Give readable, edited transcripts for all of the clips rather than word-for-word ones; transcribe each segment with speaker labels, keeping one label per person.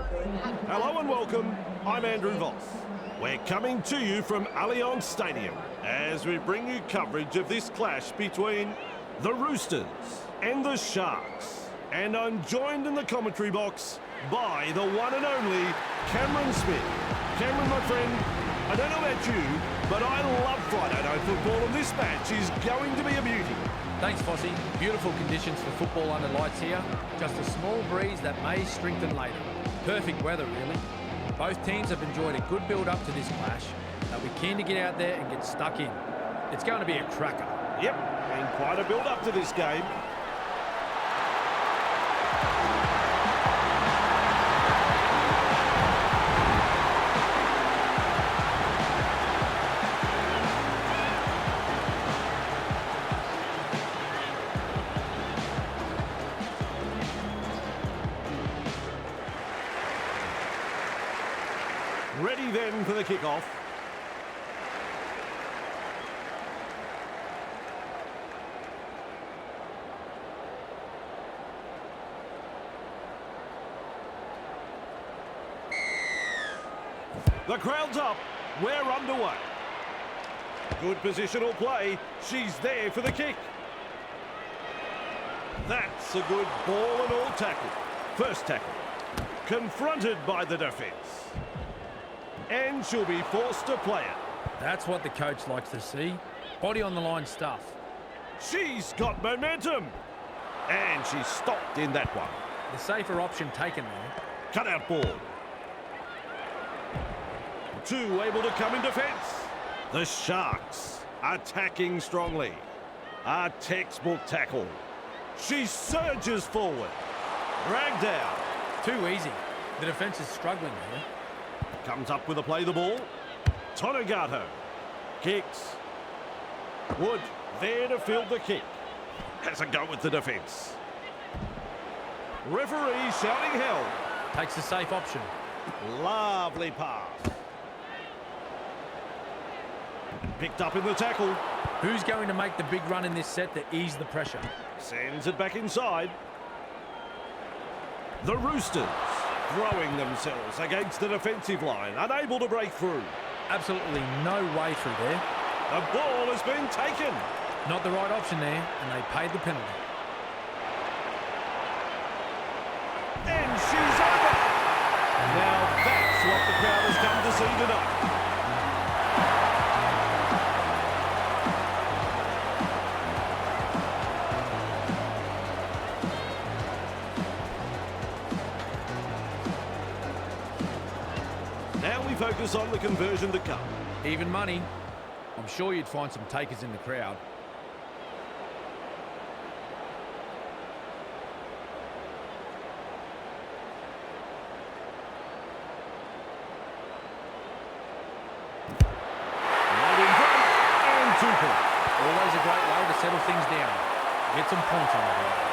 Speaker 1: Hello and welcome, I'm Andrew Voss. We're coming to you from Allianz Stadium as we bring you coverage of this clash between the Roosters and the Sharks. And I'm joined in the commentary box by the one and only Cameron Smith. Cameron, my friend, I don't know about you, but I love Friday night football, and this match is going to be a beauty.
Speaker 2: Thanks, Fossey. Beautiful conditions for football under lights here. Just a small breeze that may strengthen later. Perfect weather, really. Both teams have enjoyed a good build-up to this clash. They'll be keen to get out there and get stuck in. It's going to be a cracker.
Speaker 1: Yep, and quite a build-up to this game. Ready then for the kickoff. The crowd's up. We're underway. Good positional play. She's there for the kick. That's a good ball and all tackle. First tackle. Confronted by the defence. And she'll be forced to play it.
Speaker 2: That's what the coach likes to see. Body on the line stuff.
Speaker 1: She's got momentum. And she's stopped in that one.
Speaker 2: The safer option taken there.
Speaker 1: Cut out ball. Two able to come in defence. The Sharks attacking strongly. A textbook tackle. She surges forward. Dragged out.
Speaker 2: Too easy. The defence is struggling here.
Speaker 1: Comes up with a play the ball. Tonegato. Kicks. Wood there to field the kick. Has a go with the defence. Referee shouting held.
Speaker 2: Takes the safe option.
Speaker 1: Lovely pass. Picked up in the tackle.
Speaker 2: Who's going to make the big run in this set to ease the pressure?
Speaker 1: Sends it back inside. The Roosters throwing themselves against the defensive line, unable to break through.
Speaker 2: Absolutely no way through there.
Speaker 1: The ball has been taken.
Speaker 2: Not the right option there, and they paid the penalty.
Speaker 1: And she's over. Now that's what the crowd has come to see tonight. Now we focus on the conversion to come.
Speaker 2: Even money. I'm sure you'd find some takers in the crowd.
Speaker 1: Right in front and 2 points.
Speaker 2: Always a great way to settle things down. Get some points on the board.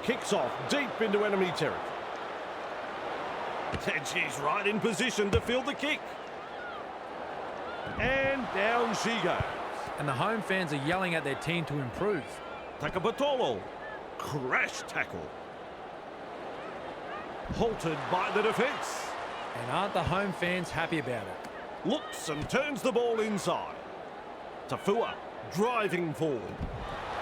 Speaker 1: Kicks off deep into enemy territory. And she's right in position to field the kick. And down she goes.
Speaker 2: And the home fans are yelling at their team to improve.
Speaker 1: Takapatolo. Crash tackle. Halted by the defence.
Speaker 2: And aren't the home fans happy about it?
Speaker 1: Looks and turns the ball inside. Tafua driving forward.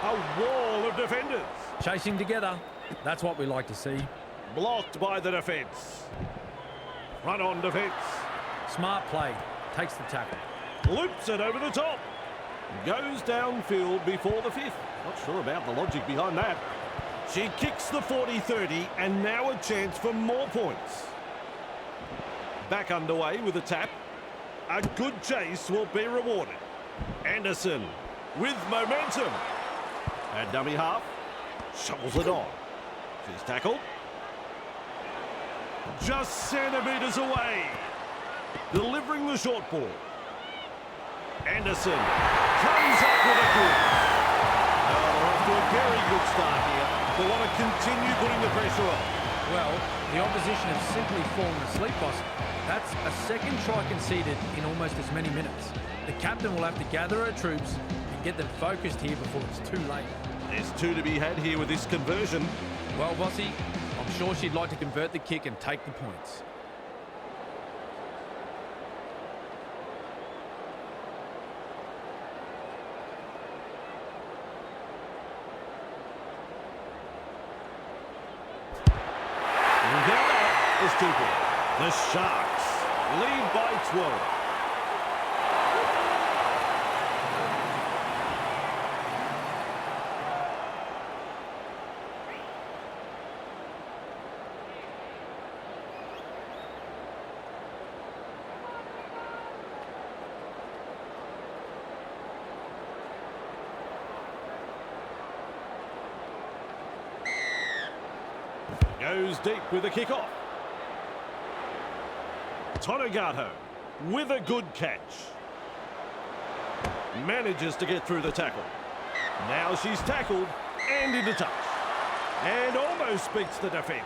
Speaker 1: A wall of defenders.
Speaker 2: Chasing together. That's what we like to see.
Speaker 1: Blocked by the defence. Front on defence.
Speaker 2: Smart play. Takes the tackle.
Speaker 1: Loops it over the top. Goes downfield before the 5th. Not sure about the logic behind that. She kicks the 40-30 and now a chance for more points. Back underway with a tap. A good chase will be rewarded. Anderson with momentum. A dummy half. Shovels it on. She's tackled. Just centimetres away. Delivering the short ball. Anderson comes up with a good. good start here. They want to continue putting the pressure on.
Speaker 2: Well, the opposition have simply fallen asleep, boss. That's a second try conceded in almost as many minutes. The captain will have to gather her troops and get them focused here before it's too late.
Speaker 1: There's two to be had here with this conversion.
Speaker 2: Well, Bossy, I'm sure she'd like to convert the kick and take the points.
Speaker 1: Is 2 points. The Sharks lead by 12. Goes deep with the kickoff. Tonegato with a good catch. Manages to get through the tackle. Now she's tackled and into touch. And almost beats the defence.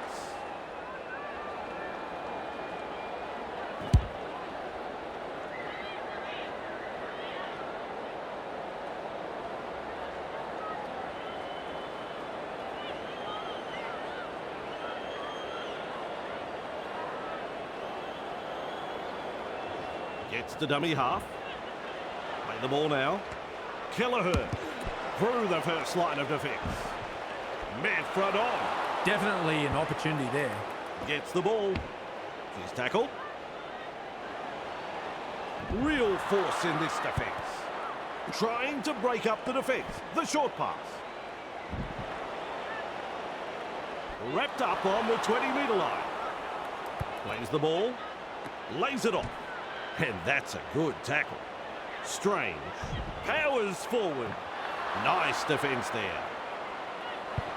Speaker 1: Gets the dummy half. Play the ball now. Kelleher through the first line of defence. Met front on.
Speaker 2: Definitely an opportunity there.
Speaker 1: Gets the ball. She's tackled. Real force in this defence. Trying to break up the defence. The short pass. Wrapped up on the 20-metre line. Plays the ball. Lays it off. And that's a good tackle. Strange. Powers forward. Nice defence there.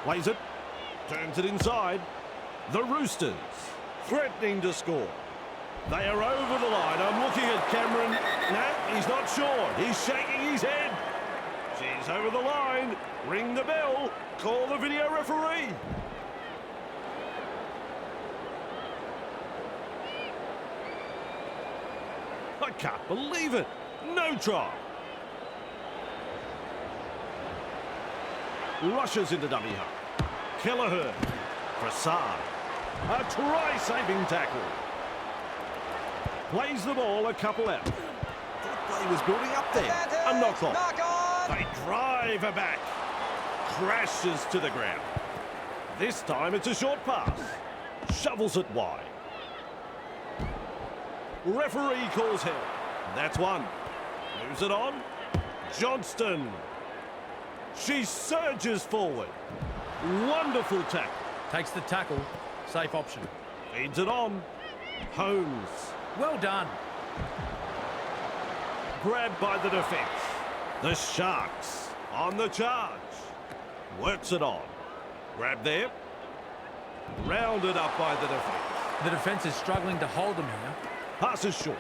Speaker 1: Plays it. Turns it inside. The Roosters threatening to score. They are over the line. I'm looking at Cameron. No, he's not sure. He's shaking his head. She's over the line. Ring the bell. Call the video referee. I can't believe it. No try. Rushes into dummy half. Kelleher. Prasad. A try-saving tackle. Plays the ball a couple out. That play was building up there. A knock-on. They drive her back. Crashes to the ground. This time it's a short pass. Shovels it wide. Referee calls held. That's one. Moves it on. Johnston. She surges forward. Wonderful tackle.
Speaker 2: Takes the tackle. Safe option.
Speaker 1: Feeds it on. Holmes.
Speaker 2: Well done.
Speaker 1: Grabbed by the defence. The Sharks on the charge. Works it on. Grab there. Rounded up by the defence.
Speaker 2: The defence is struggling to hold them here.
Speaker 1: Passes short.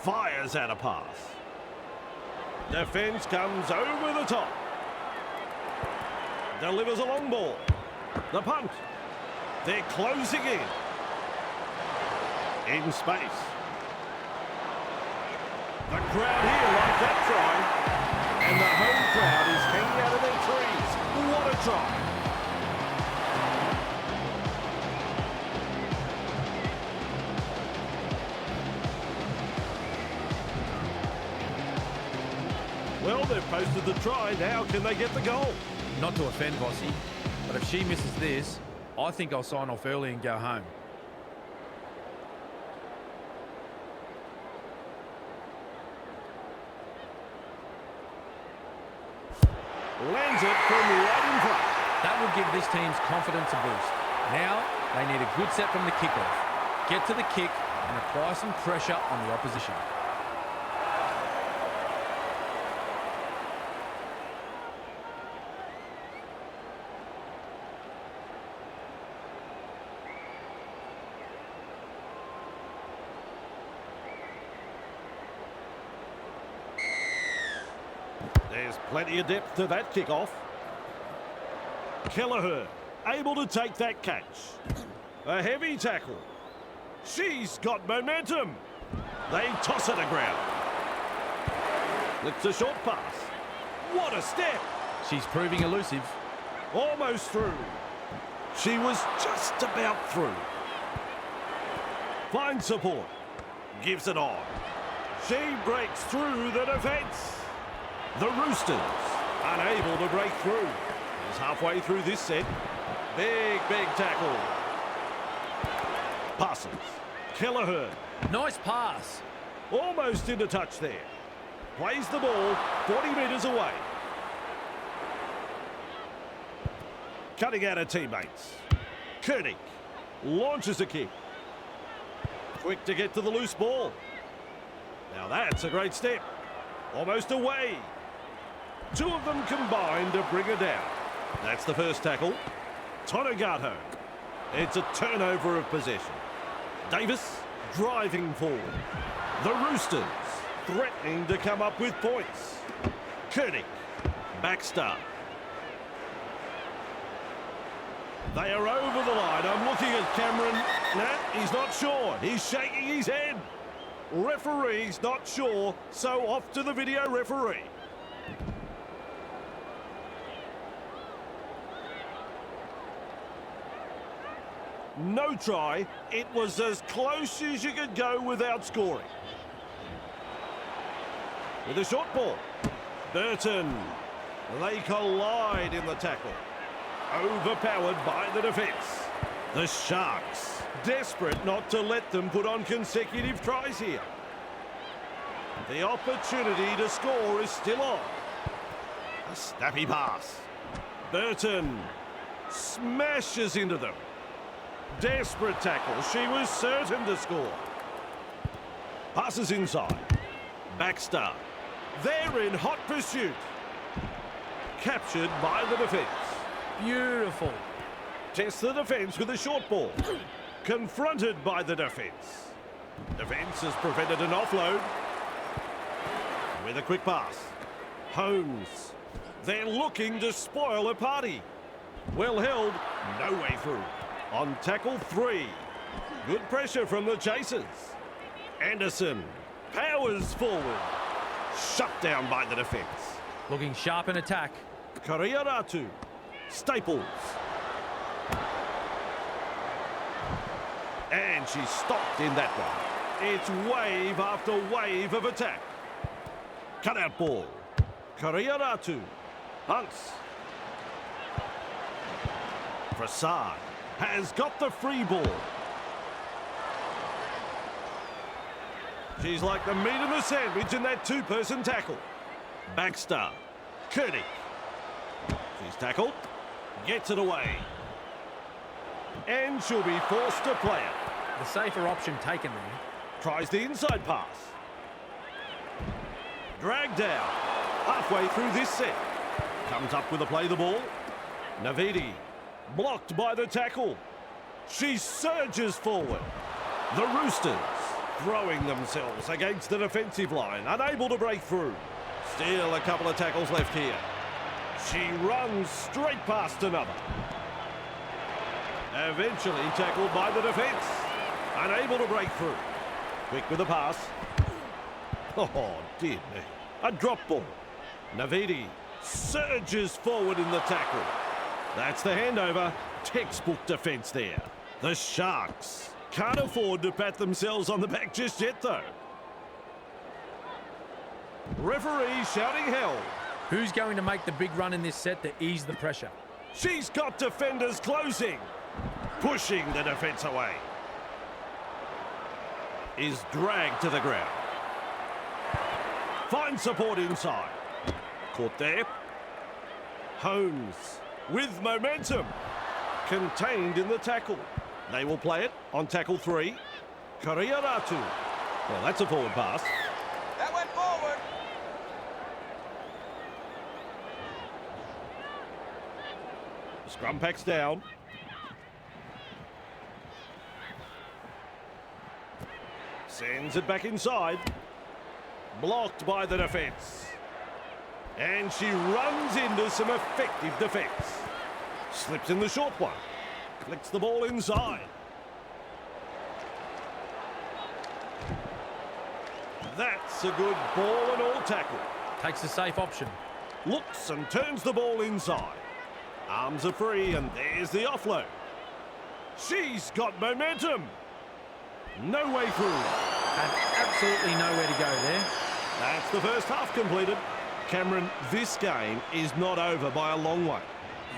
Speaker 1: Fires out a pass. Defence comes over the top. Delivers a long ball. The punt. They're closing in. In space. The crowd here like that try. And the home crowd is hanging out of their trees. What a try. Well, they've posted the try. Now can they get the goal?
Speaker 2: Not to offend Bossy, but if she misses this, I think I'll sign off early and go home.
Speaker 1: Lands it from right in front.
Speaker 2: That will give this team's confidence a boost. Now, they need a good set from the kickoff. Get to the kick and apply some pressure on the opposition.
Speaker 1: There's plenty of depth to that kickoff. Kelleher able to take that catch. A heavy tackle. She's got momentum. They toss it to ground. Flicks a short pass. What a step.
Speaker 2: She's proving elusive.
Speaker 1: Almost through. She was just about through. Finds support. Gives it on. She breaks through the defence. The Roosters unable to break through. Is halfway through this set. Big tackle. Passes. Kelleher.
Speaker 2: Nice pass.
Speaker 1: Almost into touch there. Plays the ball 40 metres away. Cutting out her teammates. Koenig launches a kick. Quick to get to the loose ball. Now that's a great step. Almost away. Two of them combined to bring her down. That's the first tackle. Tonegato. It's a turnover of possession. Davis driving forward. The Roosters threatening to come up with points. Koenig. Backstart. They are over the line. I'm looking at Cameron. Nah, he's not sure. He's shaking his head. Referee's not sure, so off to the video referee. No try. It was as close as you could go without scoring. With a short ball. Burton. They collide in the tackle. Overpowered by the defence. The Sharks, desperate not to let them put on consecutive tries here. The opportunity to score is still on. A snappy pass. Burton smashes into them. Desperate tackle. She was certain to score. Passes inside. Backstart. They're in hot pursuit. Captured by the defence.
Speaker 2: Beautiful.
Speaker 1: Tests the defence with a short ball. Confronted by the defence. Defence has prevented an offload. With a quick pass. Holmes. They're looking to spoil a party. Well held. No way through. On tackle 3. Good pressure from the chasers. Anderson powers forward. Shut down by the defence.
Speaker 2: Looking sharp in attack.
Speaker 1: Kariaratu. Staples. And she's stopped in that one. It's wave after wave of attack. Cut out ball. Kariaratu. Hunts. Prasad has got the free ball. She's like the meat in the sandwich in that two-person tackle. Backstar. Koenig. She's tackled. Gets it away. And she'll be forced to play it.
Speaker 2: The safer option taken there.
Speaker 1: Tries the inside pass. Dragged out. Halfway through this set. Comes up with a play the ball. Navidi. Blocked by the tackle. She surges forward. The Roosters throwing themselves against the defensive line. Unable to break through. Still a couple of tackles left here. She runs straight past another. Eventually tackled by the defence. Unable to break through. Quick with the pass. Oh, dear me. A drop ball. Navidi surges forward in the tackle. That's the handover. Textbook defence there. The Sharks can't afford to pat themselves on the back just yet, though. Referee shouting hell.
Speaker 2: Who's going to make the big run in this set to ease the pressure?
Speaker 1: She's got defenders closing. Pushing the defence away. Is dragged to the ground. Finds support inside. Caught there. Holmes with momentum. Contained in the tackle. They will play it on tackle 3. Kariaratu. Well, that's a forward pass.
Speaker 3: That went forward.
Speaker 1: Scrum packs down. Sends it back inside. Blocked by the defence. And she runs into some effective defence. Slips in the short one. Flicks the ball inside. That's a good ball and all tackle.
Speaker 2: Takes the safe option.
Speaker 1: Looks and turns the ball inside. Arms are free and there's the offload. She's got momentum. No way through.
Speaker 2: Had absolutely nowhere to go there.
Speaker 1: That's the first half completed. Cameron, this game is not over by a long way.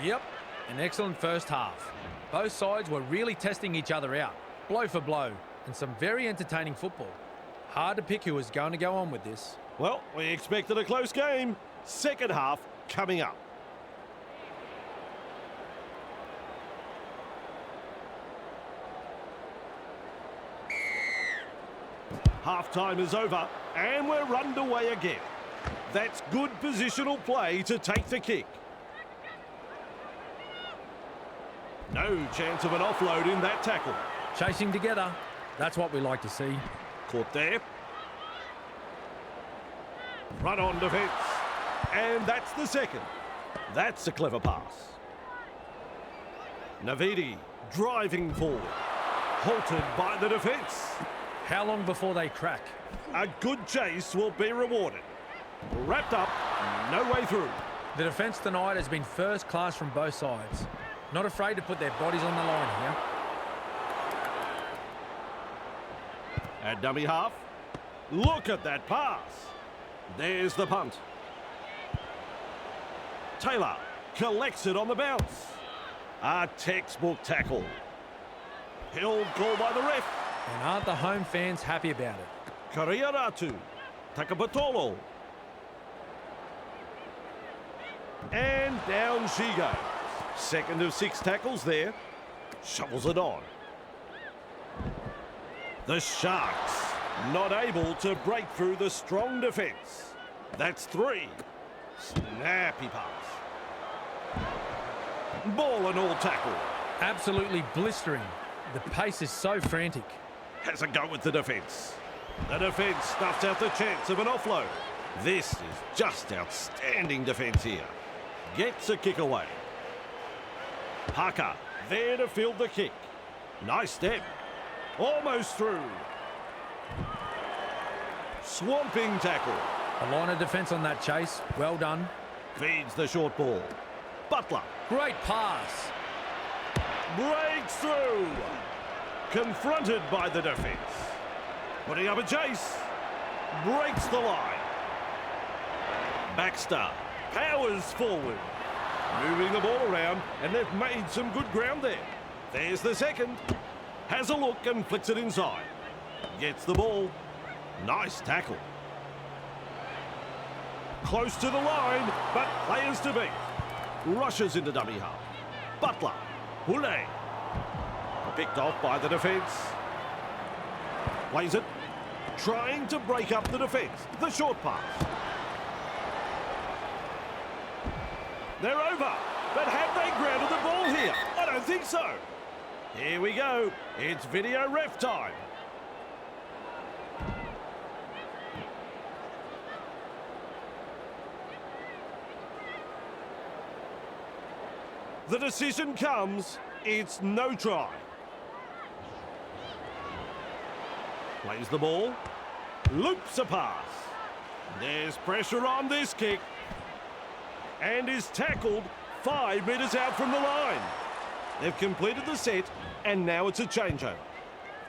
Speaker 2: Yep, an excellent first half. Both sides were really testing each other out, blow for blow, and some very entertaining football. Hard to pick who was going to go on with this.
Speaker 1: Well, we expected a close game. Second half coming up. Half-time is over and we're underway again. That's good positional play to take the kick. No chance of an offload in that tackle.
Speaker 2: Chasing together, that's what we like to see.
Speaker 1: Caught there. Run on defence. And that's the second. That's a clever pass. Navidi driving forward. Halted by the defence.
Speaker 2: How long before they crack?
Speaker 1: A good chase will be rewarded. Wrapped up, no way through.
Speaker 2: The defence tonight has been first class from both sides. Not afraid to put their bodies on the line here.
Speaker 1: At dummy half. Look at that pass. There's the punt. Taylor collects it on the bounce. A textbook tackle. Held goal by the ref.
Speaker 2: And aren't the home fans happy about it?
Speaker 1: Kariaratu. Takapatolo. And down she goes. Second of 6 tackles there. Shovels it on. The Sharks not able to break through the strong defence. That's 3. Snappy pass. Ball and all tackle.
Speaker 2: Absolutely blistering. The pace is so frantic.
Speaker 1: Has a go with the defence. The defence snuffs out the chance of an offload. This is just outstanding defence here. Gets a kick away. Parker there to field the kick. Nice step. Almost through. Swamping tackle.
Speaker 2: A line of defence on that chase. Well done.
Speaker 1: Feeds the short ball. Butler.
Speaker 2: Great pass.
Speaker 1: Breaks through. Confronted by the defence. Putting up a chase. Breaks the line. Baxter powers forward. Moving the ball around, and they've made some good ground there. There's the second. Has a look and flicks it inside. Gets the ball. Nice tackle. Close to the line, but players to beat. Rushes into dummy half. Butler. Hule. Picked off by the defence. Plays it. Trying to break up the defence. The short pass. They're over. But have they grounded the ball here? I don't think so. Here we go. It's video ref time. The decision comes. It's no try. Plays the ball. Loops a pass. There's pressure on this kick. And is tackled 5 metres out from the line. They've completed the set, and now it's a changeover.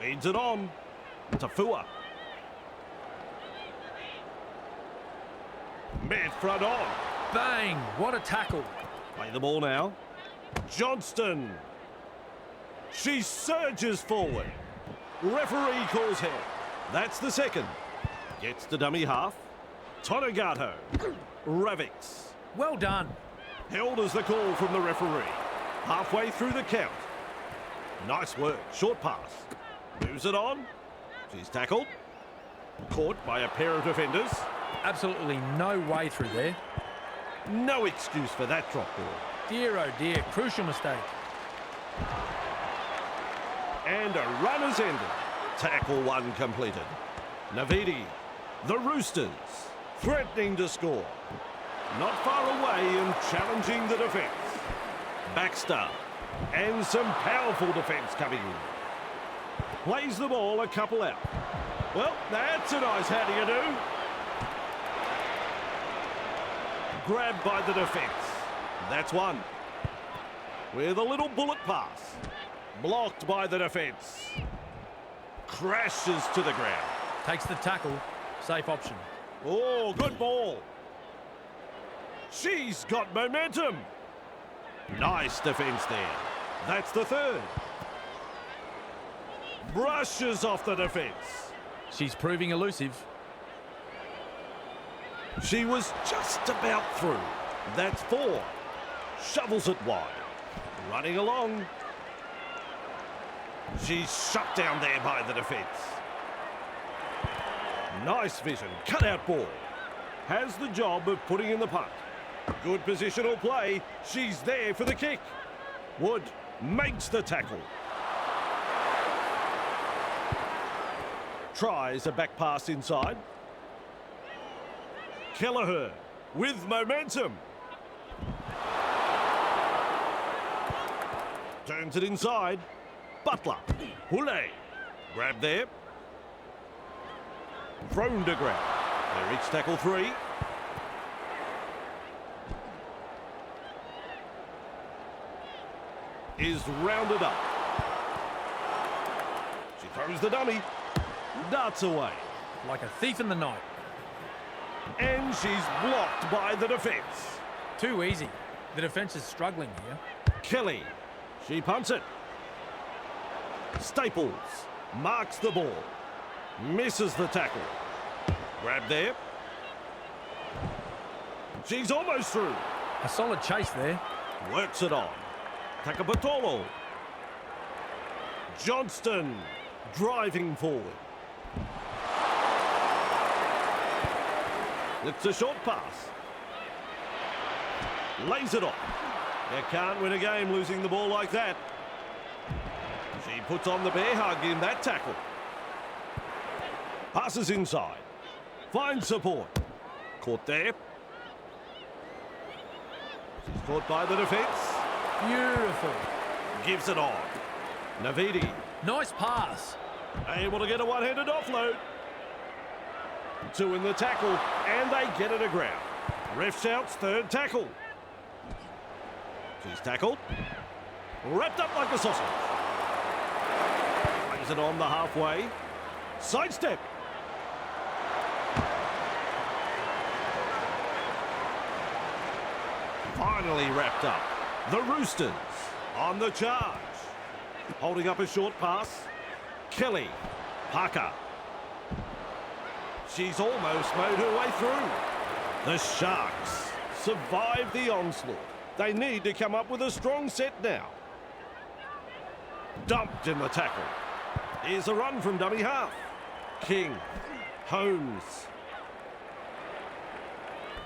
Speaker 1: Feeds it on. Tafua. Met front on.
Speaker 2: Bang! What a tackle.
Speaker 1: Play the ball now. Johnston. She surges forward. Referee calls head. That's the second. Gets to dummy half. Tonagato. Ravix.
Speaker 2: Well done.
Speaker 1: Held as the call from the referee. Halfway through the count. Nice work. Short pass. Moves it on. She's tackled. Caught by a pair of defenders.
Speaker 2: Absolutely no way through there.
Speaker 1: No excuse for that drop ball.
Speaker 2: Dear, oh dear, crucial mistake.
Speaker 1: And a run has ended. Tackle 1 completed. Navidi. The Roosters. Threatening to score. Not far away and challenging the defence. Baxter. And some powerful defence coming in. Plays the ball a couple out. Well, that's a nice how do you do. Grabbed by the defence. That's one. With a little bullet pass. Blocked by the defence. Crashes to the ground.
Speaker 2: Takes the tackle. Safe option.
Speaker 1: Oh, good ball. She's got momentum. Nice defence there. That's the third. Brushes off the defence.
Speaker 2: She's proving elusive.
Speaker 1: She was just about through. That's four. Shovels it wide. Running along. She's shut down there by the defence. Nice vision. Cut out ball. Has the job of putting in the punt. Good positional play. She's there for the kick. Wood makes the tackle. Tries a back pass inside. Kelleher with momentum. Turns it inside. Butler. Hule. Grab there. Thrown to grab. They reach tackle 3. Is rounded up. She throws the dummy. Darts away.
Speaker 2: Like a thief in the night.
Speaker 1: And she's blocked by the defence.
Speaker 2: Too easy. The defence is struggling here.
Speaker 1: Kelly. She punts it. Staples marks the ball. Misses the tackle. Grab there. She's almost through.
Speaker 2: A solid chase there.
Speaker 1: Works it on. Takapatolo. Johnston driving forward. It's a short pass. Lays it off. You can't win a game losing the ball like that. She puts on the bear hug in that tackle. Passes inside. Finds support. Caught there. She's caught by the defence.
Speaker 2: Beautiful.
Speaker 1: Gives it on. Navidi.
Speaker 2: Nice pass.
Speaker 1: Able to get a one-handed offload. 2 in the tackle, and they get it to ground. Ref shouts third tackle. She's tackled. Wrapped up like a sausage. Plays it on the halfway. Sidestep. Finally wrapped up. The Roosters on the charge. Holding up a short pass. Kelly. Parker. She's almost made her way through. The Sharks survive the onslaught. They need to come up with a strong set now. Dumped in the tackle. Here's a run from dummy half. King. Holmes.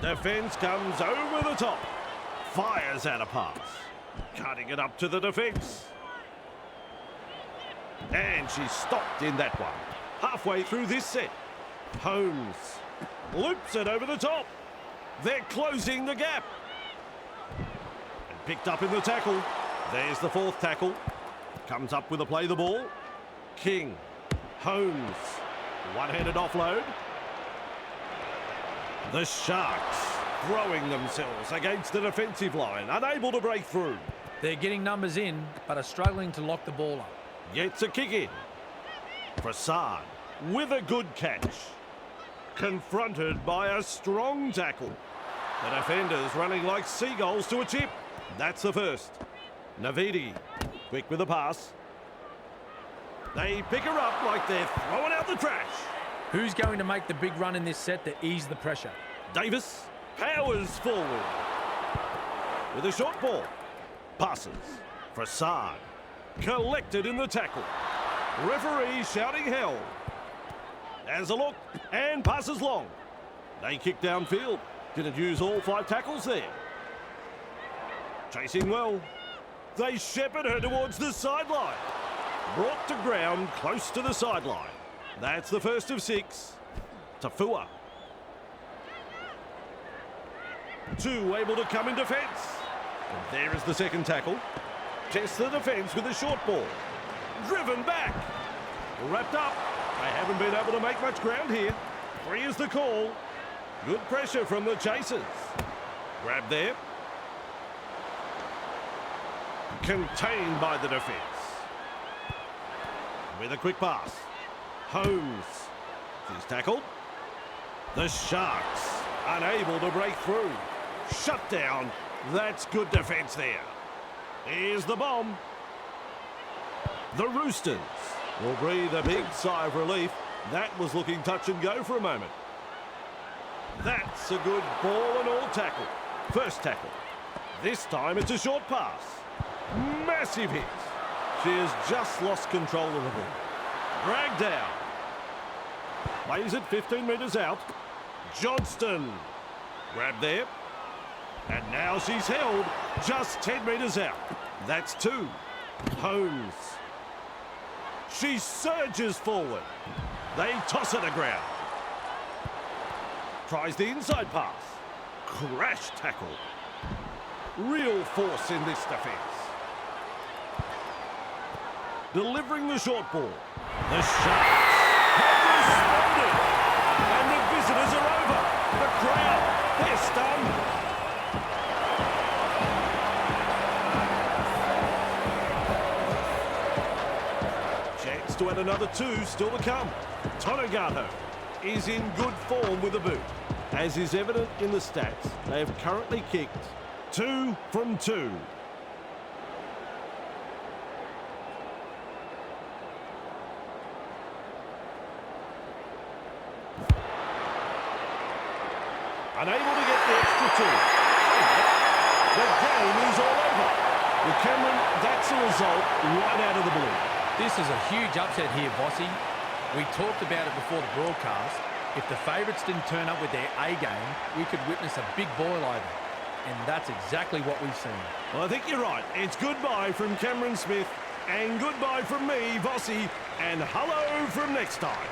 Speaker 1: Defence comes over the top. Fires out a pass. Cutting it up to the defence. And she's stopped in that one. Halfway through this set. Holmes loops it over the top. They're closing the gap. And picked up in the tackle. There's the fourth tackle. Comes up with a play the ball. King. Holmes. One-handed offload. The Sharks throwing themselves against the defensive line, unable to break through.
Speaker 2: They're getting numbers in, but are struggling to lock the ball up.
Speaker 1: Gets a kick in. Prasad with a good catch. Confronted by a strong tackle. The defenders running like seagulls to a chip. That's the first. Navidi, quick with a pass. They pick her up like they're throwing out the trash.
Speaker 2: Who's going to make the big run in this set to ease the pressure?
Speaker 1: Davis powers forward. With a short ball. Passes. Prasad. Collected in the tackle. Referee shouting hell. Has a look and passes long. They kick downfield. Didn't use all 5 tackles there. Chasing well. They shepherd her towards the sideline. Brought to ground close to the sideline. That's the first of 6. Tafua. 2 able to come in defence. And there is the second tackle. Tests the defence with a short ball. Driven back. Wrapped up. They haven't been able to make much ground here. Free is the call. Good pressure from the chasers. Grab there. Contained by the defence. With a quick pass. Holmes. He's tackled. The Sharks unable to break through. Shut down. That's good defence there. Here's the bomb. The Roosters will breathe a big sigh of relief. That was looking touch and go for a moment. That's a good ball and all tackle. First tackle. This time it's a short pass. Massive hit. She has just lost control of the ball. Dragged down. Plays it 15 metres out. Johnston. Grab there. And now she's held just 10 metres out. That's two. Holmes. She surges forward. They toss her to ground. Tries the inside pass. Crash tackle. Real force in this defence. Delivering the short ball. The Sharks have responded. And the visitors are over. The crowd, they're stunned. Chance to add another two still to come. Tonegato is in good form with the boot. As is evident in the stats, they have currently kicked 2 from 2. Unable to get the extra 2. The game is all over. Well, Cameron, that's a result right out of the blue.
Speaker 2: This is a huge upset here, Bossy. We talked about it before the broadcast. If the favourites didn't turn up with their A game, we could witness a big boil over. And that's exactly what we've seen.
Speaker 1: Well, I think you're right. It's goodbye from Cameron Smith and goodbye from me, Bossy, and hello from next time.